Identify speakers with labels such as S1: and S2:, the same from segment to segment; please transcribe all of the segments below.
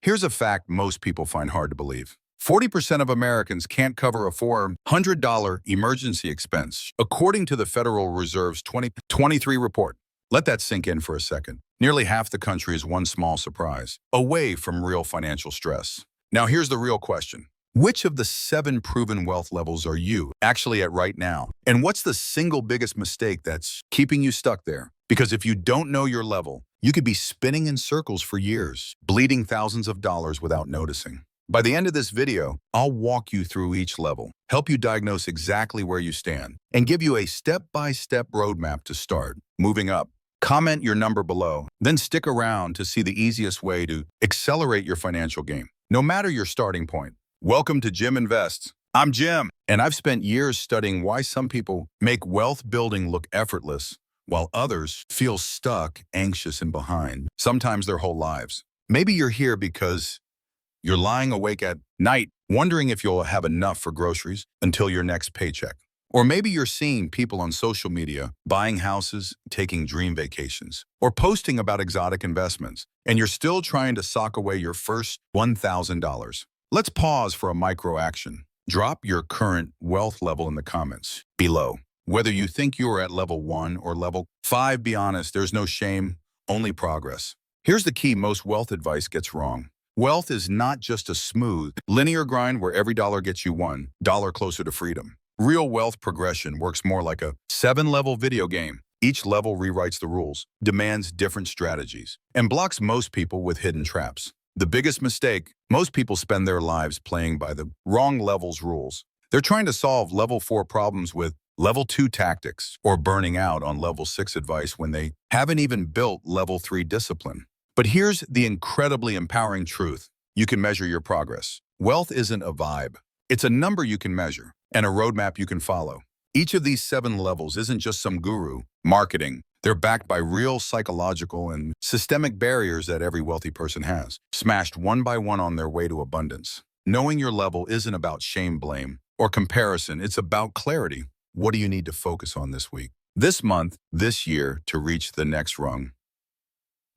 S1: Here's a fact most people find hard to believe. 40% of Americans can't cover a $400 emergency expense, according to the Federal Reserve's 2023 report. Let that sink in for a second. Nearly half the country is one small surprise, away from real financial stress. Now here's the real question. Which of the 7 proven wealth levels are you actually at right now? And what's the single biggest mistake that's keeping you stuck there? Because if you don't know your level, you could be spinning in circles for years, bleeding thousands of dollars without noticing. By the end of this video, I'll walk you through each level, help you diagnose exactly where you stand, and give you a step-by-step roadmap to start moving up. Comment your number below, then stick around to see the easiest way to accelerate your financial game, no matter your starting point. Welcome to Jim Invests. I'm Jim, and I've spent years studying why some people make wealth building look effortless, while others feel stuck, anxious, and behind, sometimes their whole lives. Maybe you're here because you're lying awake at night, wondering if you'll have enough for groceries until your next paycheck. Or maybe you're seeing people on social media buying houses, taking dream vacations, or posting about exotic investments, and you're still trying to sock away your first $1,000. Let's pause for a micro action. Drop your current wealth level in the comments below. Whether you think you are at level 1 or level 5, be honest, there's no shame, only progress. Here's the key most wealth advice gets wrong. Wealth is not just a smooth, linear grind where every dollar gets you $1 closer to freedom. Real wealth progression works more like a 7-level video game. Each level rewrites the rules, demands different strategies, and blocks most people with hidden traps. The biggest mistake, most people spend their lives playing by the wrong level's rules. They're trying to solve level 4 problems with level 2 tactics or burning out on level 6 advice when they haven't even built level 3 discipline. But here's the incredibly empowering truth. You can measure your progress. Wealth isn't a vibe. It's a number you can measure and a roadmap you can follow. Each of these 7 levels isn't just some guru marketing. They're backed by real psychological and systemic barriers that every wealthy person has, smashed one by one on their way to abundance. Knowing your level isn't about shame, blame, or comparison. It's about clarity. What do you need to focus on this week, this month, this year to reach the next rung?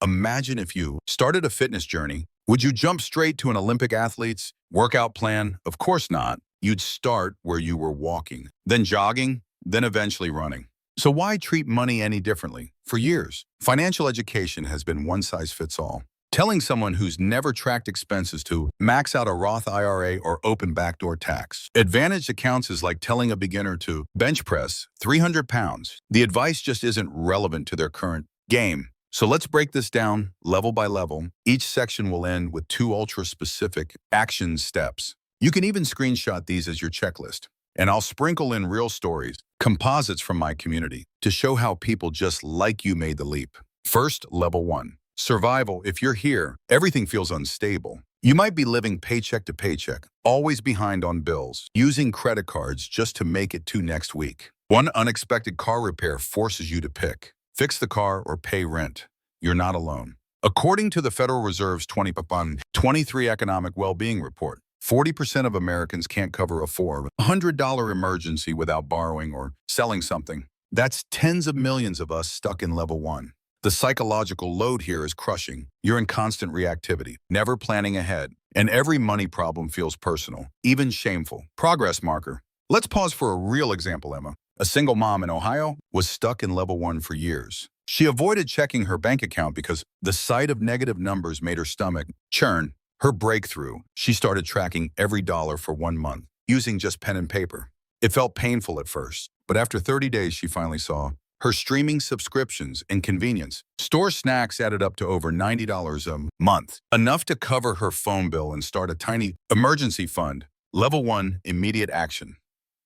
S1: Imagine if you started a fitness journey. Would you jump straight to an Olympic athlete's workout plan? Of course not. You'd start where you were walking, then jogging, then eventually running. So why treat money any differently? For years, financial education has been one size fits all. Telling someone who's never tracked expenses to max out a Roth IRA or open backdoor tax. Advantage accounts is like telling a beginner to bench press 300 pounds. The advice just isn't relevant to their current game. So let's break this down level by level. Each section will end with 2 ultra-specific action steps. You can even screenshot these as your checklist. And I'll sprinkle in real stories, composites from my community, to show how people just like you made the leap. First, level 1. Survival. If you're here, everything feels unstable. You might be living paycheck to paycheck, always behind on bills, using credit cards just to make it to next week. One unexpected car repair forces you to pick. Fix the car or pay rent. You're not alone. According to the Federal Reserve's 2023 Economic Well-Being Report, 40% of Americans can't cover a $400 emergency without borrowing or selling something. That's tens of millions of us stuck in level 1. The psychological load here is crushing. You're in constant reactivity, never planning ahead, and every money problem feels personal, even shameful. Progress marker. Let's pause for a real example, Emma. A single mom in Ohio was stuck in level 1 for years. She avoided checking her bank account because the sight of negative numbers made her stomach churn. Her breakthrough, she started tracking every dollar for 1 month, using just pen and paper. It felt painful at first, but after 30 days, she finally saw her streaming subscriptions and convenience. Store snacks added up to over $90 a month, enough to cover her phone bill and start a tiny emergency fund. Level 1, immediate action.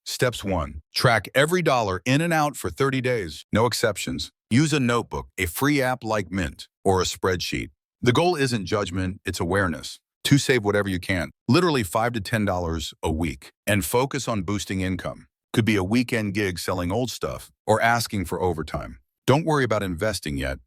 S1: Steps 1, track every dollar in and out for 30 days, no exceptions. Use a notebook, a free app like Mint, or a spreadsheet. The goal isn't judgment, it's awareness. To save whatever you can, literally $5 to $10 a week, and focus on boosting income. Could be a weekend gig selling old stuff or asking for overtime. Don't worry about investing yet.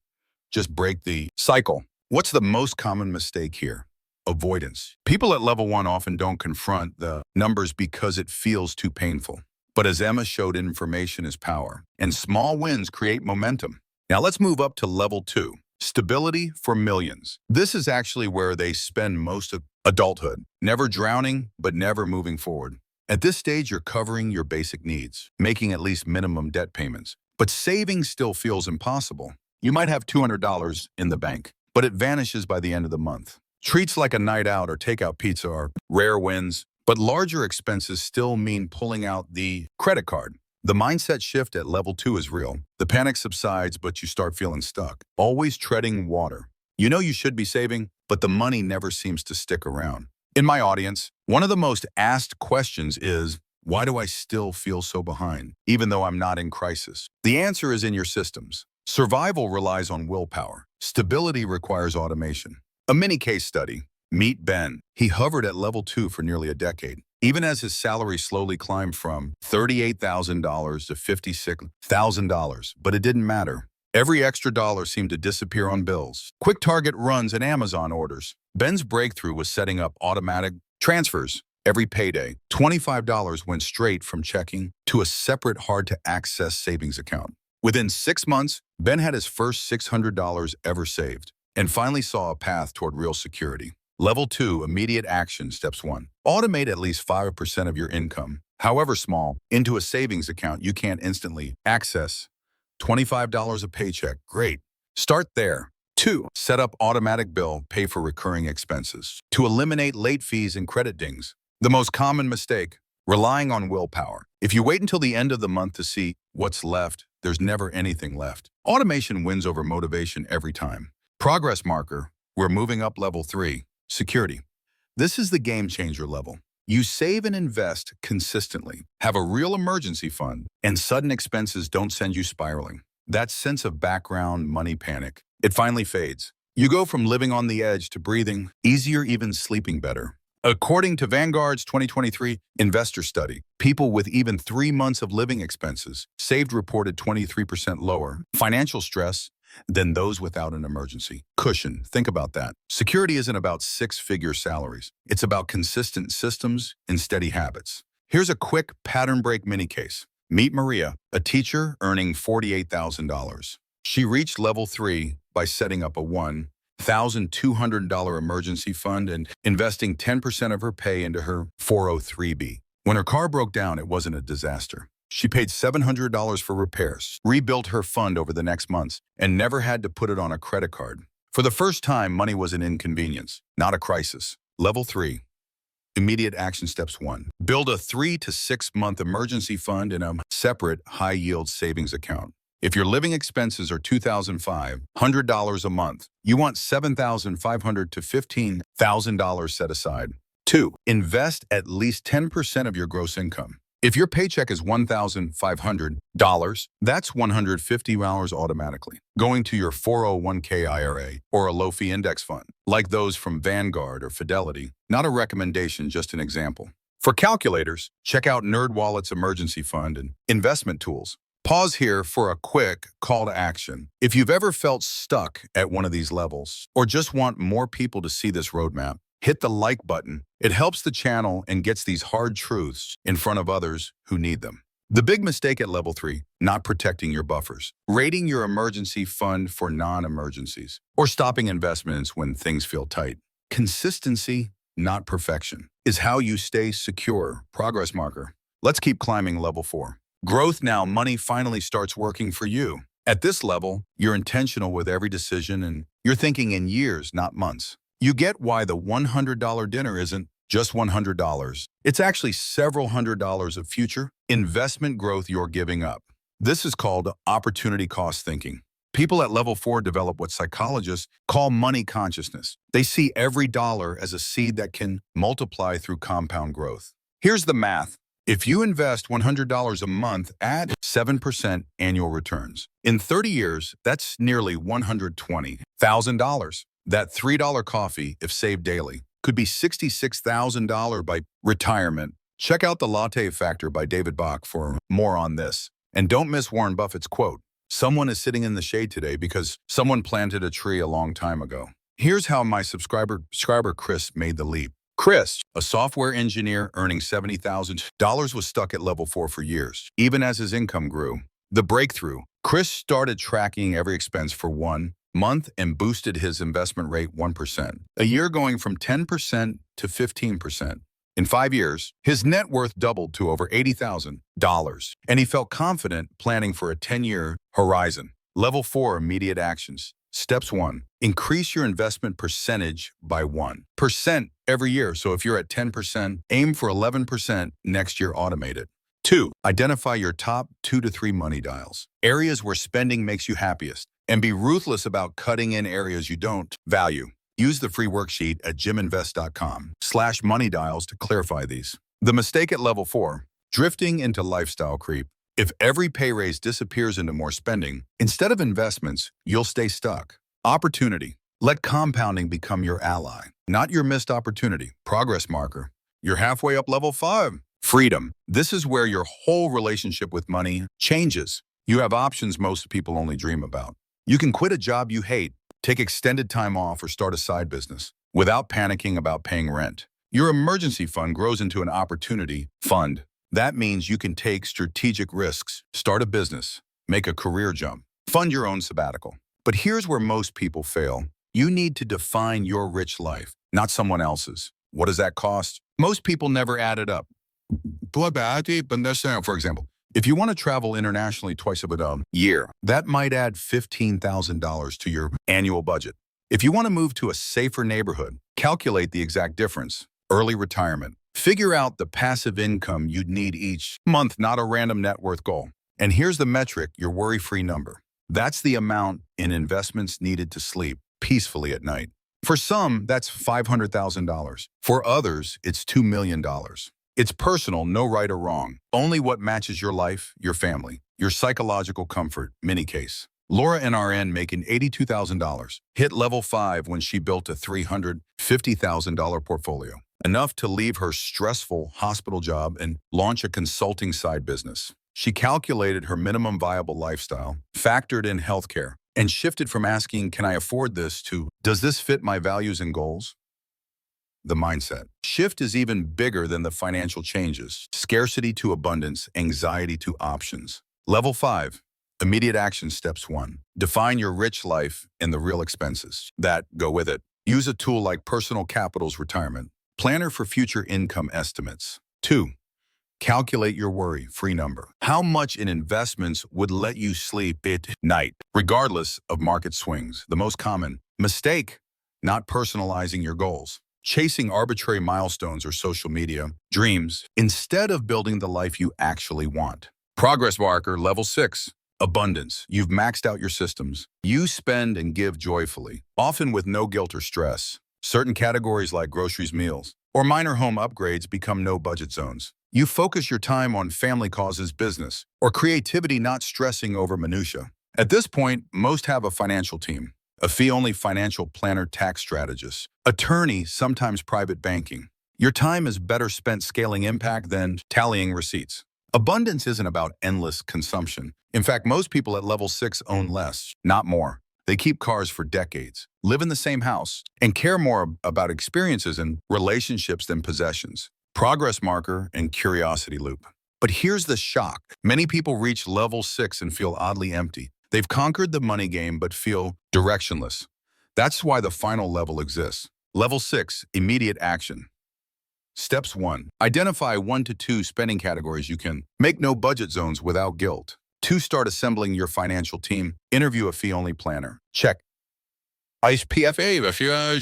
S1: Just break the cycle. What's the most common mistake here? Avoidance. People at level 1 often don't confront the numbers because it feels too painful. But as Emma showed, information is power, and small wins create momentum. Now let's move up to level 2. Stability for millions. This is actually where they spend most of adulthood. Never drowning, but never moving forward. At this stage, you're covering your basic needs, making at least minimum debt payments. But saving still feels impossible. You might have $200 in the bank, but it vanishes by the end of the month. Treats like a night out or takeout pizza are rare wins, but larger expenses still mean pulling out the credit card. The mindset shift at level 2 is real. The panic subsides, but you start feeling stuck, always treading water. You know you should be saving, but the money never seems to stick around. In my audience, one of the most asked questions is, why do I still feel so behind, even though I'm not in crisis? The answer is in your systems. Survival relies on willpower. Stability requires automation. A mini case study. Meet Ben. He hovered at level 2 for nearly a decade. Even as his salary slowly climbed from $38,000 to $56,000, but it didn't matter. Every extra dollar seemed to disappear on bills, quick Target runs, and Amazon orders. Ben's breakthrough was setting up automatic transfers. Every payday, $25 went straight from checking to a separate, hard-to-access savings account. Within 6 months, Ben had his first $600 ever saved and finally saw a path toward real security. Level 2, immediate action, steps 1. Automate at least 5% of your income, however small, into a savings account you can't instantly access. $25 a paycheck, great. Start there. 2. Set up automatic bill, pay for recurring expenses. To eliminate late fees and credit dings. The most common mistake, relying on willpower. If you wait until the end of the month to see what's left, there's never anything left. Automation wins over motivation every time. Progress marker, we're moving up level 3. Security. This is the game changer level. You save and invest consistently, have a real emergency fund, and sudden expenses don't send you spiraling. That sense of background money panic, it finally fades. You go from living on the edge to breathing easier, even sleeping better. According to Vanguard's 2023 investor study, people with even 3 months of living expenses saved reported 23% lower financial stress than those without an emergency cushion. Think about that. Security isn't about 6-figure salaries. It's about consistent systems and steady habits. Here's a quick pattern break mini case. Meet Maria, a teacher earning $48,000. She reached level 3 by setting up a $1,200 emergency fund and investing 10% of her pay into her 403b. When her car broke down, it wasn't a disaster. She paid $700 for repairs, rebuilt her fund over the next months, and never had to put it on a credit card. For the first time, money was an inconvenience, not a crisis. Level 3. Immediate action steps 1. Build a 3 to 6 month emergency fund in a separate high-yield savings account. If your living expenses are $2,500 a month, you want $7,500 to $15,000 set aside. 2. Invest at least 10% of your gross income. If your paycheck is $1,500, that's $150 automatically going to your 401k IRA or a low-fee index fund, like those from Vanguard or Fidelity. Not a recommendation, just an example. For calculators, check out NerdWallet's emergency fund and investment tools. Pause here for a quick call to action. If you've ever felt stuck at one of these levels or just want more people to see this roadmap, hit the like button. It helps the channel and gets these hard truths in front of others who need them. The big mistake at level 3, not protecting your buffers, rating your emergency fund for non-emergencies, or stopping investments when things feel tight. Consistency, not perfection, is how you stay secure. Progress marker. Let's keep climbing level 4. Growth now, money finally starts working for you. At this level, you're intentional with every decision and you're thinking in years, not months. You get why the $100 dinner isn't just $100. It's actually several $100s of future investment growth you're giving up. This is called opportunity cost thinking. People at level 4 develop what psychologists call money consciousness. They see every dollar as a seed that can multiply through compound growth. Here's the math. If you invest $100 a month at 7% annual returns, in 30 years, that's nearly $120,000. That $3 coffee, if saved daily, could be $66,000 by retirement. Check out The Latte Factor by David Bach for more on this. And don't miss Warren Buffett's quote, "Someone is sitting in the shade today because someone planted a tree a long time ago." Here's how my subscriber Chris made the leap. Chris, a software engineer earning $70,000, was stuck at level 4 for years, even as his income grew. The breakthrough, Chris started tracking every expense for 1 month and boosted his investment rate 1%. A year going from 10% to 15%. In 5 years, his net worth doubled to over $80,000, and he felt confident planning for a 10-year horizon. Level 4 immediate actions. Steps 1, increase your investment percentage by 1% every year. So if you're at 10%, aim for 11% next year, automate it. 2, identify your top 2 to 3 money dials, areas where spending makes you happiest, and be ruthless about cutting in areas you don't value. Use the free worksheet at jiminvest.com/money dials to clarify these. The mistake at level 4, drifting into lifestyle creep. If every pay raise disappears into more spending, instead of investments, you'll stay stuck. Opportunity. Let compounding become your ally, not your missed opportunity. Progress marker. You're halfway up level 5. Freedom. This is where your whole relationship with money changes. You have options most people only dream about. You can quit a job you hate, take extended time off, or start a side business without panicking about paying rent. Your emergency fund grows into an opportunity fund. That means you can take strategic risks, start a business, make a career jump, fund your own sabbatical. But here's where most people fail. You need to define your rich life, not someone else's. What does that cost? Most people never add it up. For example, if you want to travel internationally twice a year, that might add $15,000 to your annual budget. If you want to move to a safer neighborhood, calculate the exact difference. Early retirement. Figure out the passive income you'd need each month, not a random net worth goal. And here's the metric, your worry-free number. That's the amount in investments needed to sleep peacefully at night. For some, that's $500,000. For others, it's $2 million. It's personal, no right or wrong. Only what matches your life, your family, your psychological comfort, mini case. Laura NRN making $82,000. Hit level 5 when she built a $350,000 portfolio. Enough to leave her stressful hospital job and launch a consulting side business. She calculated her minimum viable lifestyle, factored in healthcare, and shifted from asking, can I afford this, to, does this fit my values and goals? The mindset shift is even bigger than the financial changes. Scarcity to abundance, anxiety to options. Level 5, immediate action steps 1. Define your rich life and the real expenses that go with it. Use a tool like Personal Capital's Retirement Planner for future income estimates. 2, calculate your worry-free number. How much in investments would let you sleep at night, regardless of market swings? The most common mistake, not personalizing your goals. Chasing arbitrary milestones or social media dreams instead of building the life you actually want. Progress marker, level 6, abundance. You've maxed out your systems. You spend and give joyfully, often with no guilt or stress. Certain categories like groceries, meals, or minor home upgrades become no-budget zones. You focus your time on family causes, business, or creativity, not stressing over minutia. At this point, most have a financial team. A fee-only financial planner, tax strategist, attorney, sometimes private banking. Your time is better spent scaling impact than tallying receipts. Abundance isn't about endless consumption. In fact, most people at level 6 own less, not more. They keep cars for decades, live in the same house, and care more about experiences and relationships than possessions. Progress marker and curiosity loop. But here's the shock. Many people reach level 6 and feel oddly empty. They've conquered the money game but feel directionless. That's why the final level exists. Level 6, immediate action. Steps 1, identify 1 to 2 spending categories you can make no budget zones without guilt. 2, start assembling your financial team. Interview a fee-only planner. Check. IPFA if you're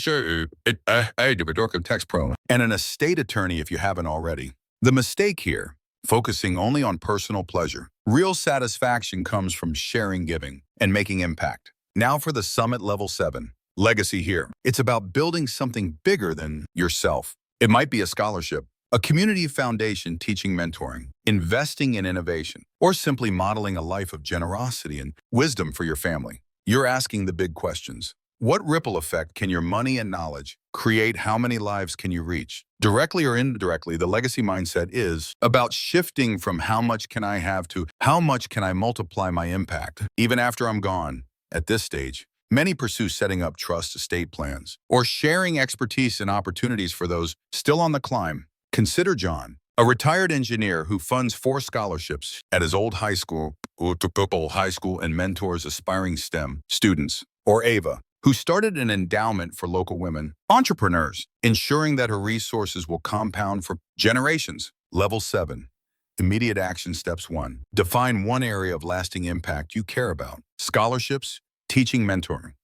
S1: tax pro. And an estate attorney if you haven't already. The mistake here, focusing only on personal pleasure. Real satisfaction comes from sharing, giving, and making impact. Now for the summit level 7. Legacy here. It's about building something bigger than yourself. It might be a scholarship, a community foundation teaching mentoring, investing in innovation, or simply modeling a life of generosity and wisdom for your family. You're asking the big questions. What ripple effect can your money and knowledge create? How many lives can you reach? Directly or indirectly, the legacy mindset is about shifting from how much can I have to how much can I multiply my impact, even after I'm gone. At this stage, many pursue setting up trust estate plans or sharing expertise and opportunities for those still on the climb. Consider John, a retired engineer who funds 4 scholarships at his old high school and mentors aspiring STEM students. Or Ava, who started an endowment for local women entrepreneurs, ensuring that her resources will compound for generations. Level 7. Immediate action steps 1. Define one area of lasting impact you care about. Scholarships, teaching, mentoring,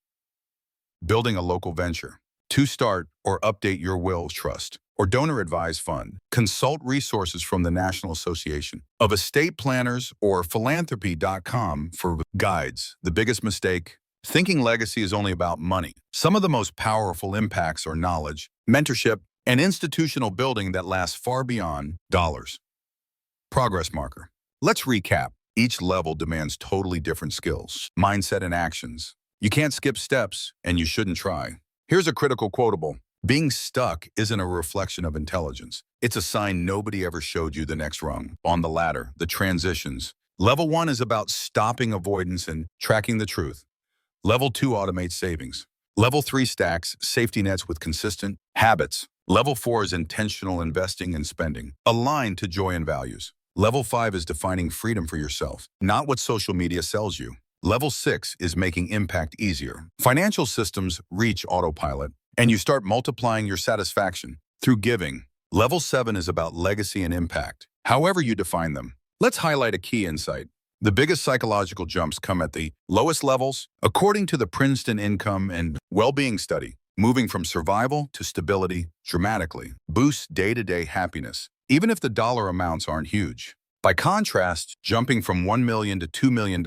S1: building a local venture. 2. Start or update your will trust or donor advised fund. Consult resources from the National Association of Estate Planners or philanthropy.com for guides. The biggest mistake: thinking legacy is only about money. Some of the most powerful impacts are knowledge, mentorship, and institutional building that lasts far beyond dollars. Progress marker. Let's recap. Each level demands totally different skills, mindset, and actions. You can't skip steps, and you shouldn't try. Here's a critical quotable. Being stuck isn't a reflection of intelligence. It's a sign nobody ever showed you the next rung on the ladder, the transitions. Level 1 is about stopping avoidance and tracking the truth. Level 2 automates savings. Level 3 stacks safety nets with consistent habits. Level 4 is intentional investing and spending, aligned to joy and values. Level 5 is defining freedom for yourself, not what social media sells you. Level 6 is making impact easier. Financial systems reach autopilot, and you start multiplying your satisfaction through giving. Level 7 is about legacy and impact, however you define them. Let's highlight a key insight. The biggest psychological jumps come at the lowest levels. According to the Princeton Income and Well-Being Study, moving from survival to stability dramatically boosts day-to-day happiness, even if the dollar amounts aren't huge. By contrast, jumping from $1 million to $2 million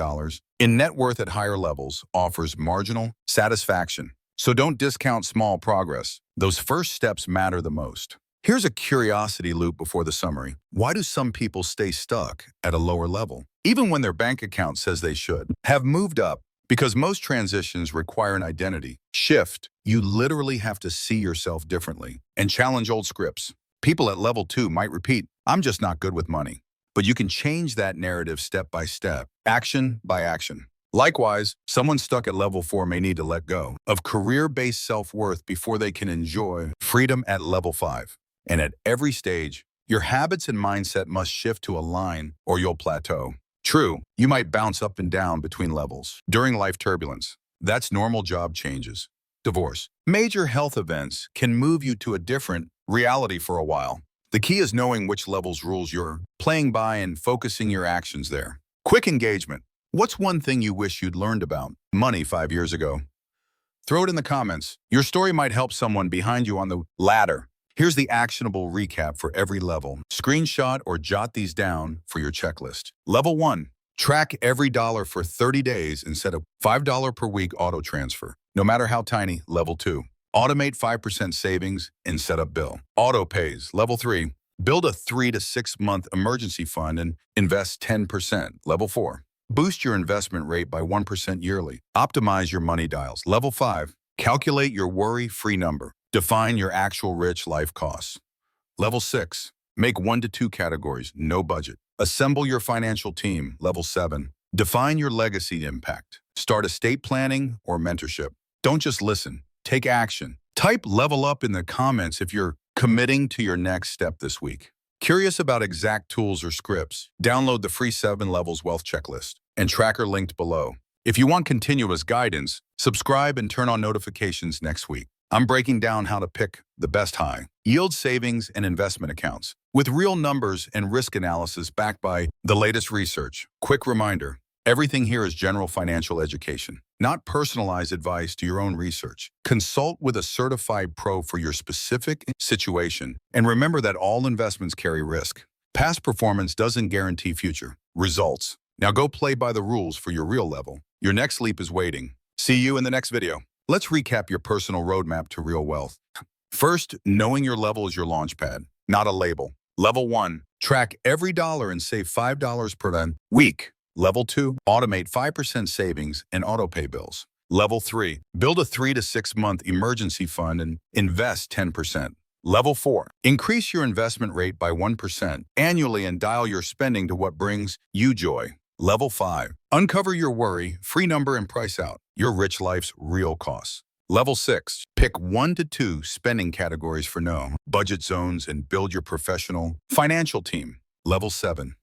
S1: in net worth at higher levels offers marginal satisfaction. So don't discount small progress. Those first steps matter the most. Here's a curiosity loop before the summary. Why do some people stay stuck at a lower level, even when their bank account says they should have moved up? Because most transitions require an identity shift. You literally have to see yourself differently and challenge old scripts. People at level 2 might repeat, "I'm just not good with money." But you can change that narrative step by step, action by action. Likewise, someone stuck at level 4 may need to let go of career-based self-worth before they can enjoy freedom at level 5. And at every stage, your habits and mindset must shift to align or you'll plateau. True, you might bounce up and down between levels during life turbulence. That's normal. Job changes, divorce, major health events can move you to a different reality for a while. The key is knowing which level's rules you're playing by and focusing your actions there. Quick engagement. What's one thing you wish you'd learned about money 5 years ago? Throw it in the comments. Your story might help someone behind you on the ladder. Here's the actionable recap for every level. Screenshot or jot these down for your checklist. Level 1. Track every dollar for 30 days and set a $5 per week auto transfer, no matter how tiny. Level 2. Automate 5% savings and set up bill. Auto pays. Level 3. Build a 3 to 6 month emergency fund and invest 10%. Level 4. Boost your investment rate by 1% yearly. Optimize your money dials. Level 5. Calculate your worry-free number. Define your actual rich life costs. Level 6. Make 1 to 2 categories, no budget. Assemble your financial team. Level 7. Define your legacy impact. Start estate planning or mentorship. Don't just listen. Take action. Type level up in the comments if you're committing to your next step this week. Curious about exact tools or scripts? Download the free 7 Levels Wealth Checklist and tracker linked below. If you want continuous guidance, subscribe and turn on notifications next week. I'm breaking down how to pick the best high yield savings and investment accounts with real numbers and risk analysis backed by the latest research. Quick reminder, everything here is general financial education, not personalized advice to your own research. Consult with a certified pro for your specific situation, and remember that all investments carry risk. Past performance doesn't guarantee future results. Now go play by the rules for your real level. Your next leap is waiting. See you in the next video. Let's recap your personal roadmap to real wealth. First, knowing your level is your launch pad, not a label. Level 1, track every dollar and save $5 per week. Level 2, automate 5% savings and auto-pay bills. Level 3, build a 3 to 6 month emergency fund and invest 10%. Level 4, increase your investment rate by 1% annually and dial your spending to what brings you joy. Level 5, uncover your worry-free number and price out your rich life's real costs. Level 6, pick 1 to 2 spending categories for no budget zones and build your professional financial team. Level 7,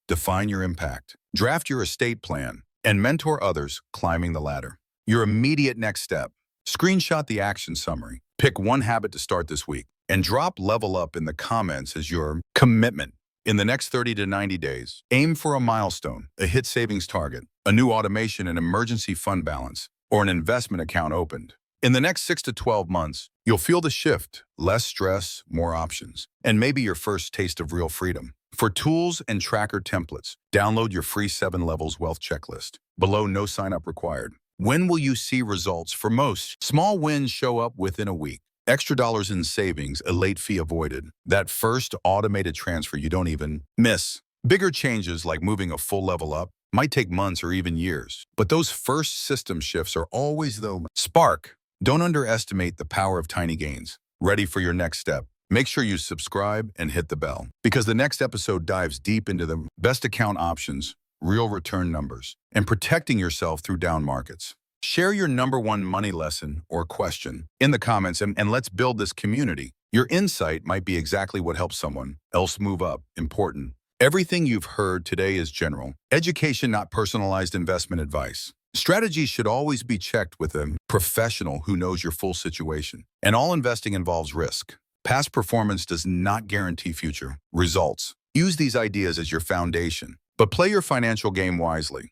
S1: define your impact, draft your estate plan, and mentor others climbing the ladder. Your immediate next step. Screenshot the action summary. Pick one habit to start this week and drop level up in the comments as your commitment. In the next 30 to 90 days, aim for a milestone, a hit savings target, a new automation and emergency fund balance, or an investment account opened. In the next 6 to 12 months, you'll feel the shift, less stress, more options, and maybe your first taste of real freedom. For tools and tracker templates, download your free 7 levels wealth checklist. Below, no sign up required. When will you see results? For most, small wins show up within a week. Extra dollars in savings, a late fee avoided. That first automated transfer you don't even miss. Bigger changes like moving a full level up might take months or even years. But those first system shifts are always the spark. Don't underestimate the power of tiny gains. Ready for your next step? Make sure you subscribe and hit the bell, because the next episode dives deep into the best account options, real return numbers, and protecting yourself through down markets. Share your number one money lesson or question in the comments and let's build this community. Your insight might be exactly what helps someone else move up. Important. Everything you've heard today is general education, not personalized investment advice. Strategies should always be checked with a professional who knows your full situation. And all investing involves risk. Past performance does not guarantee future results. Use these ideas as your foundation, but play your financial game wisely.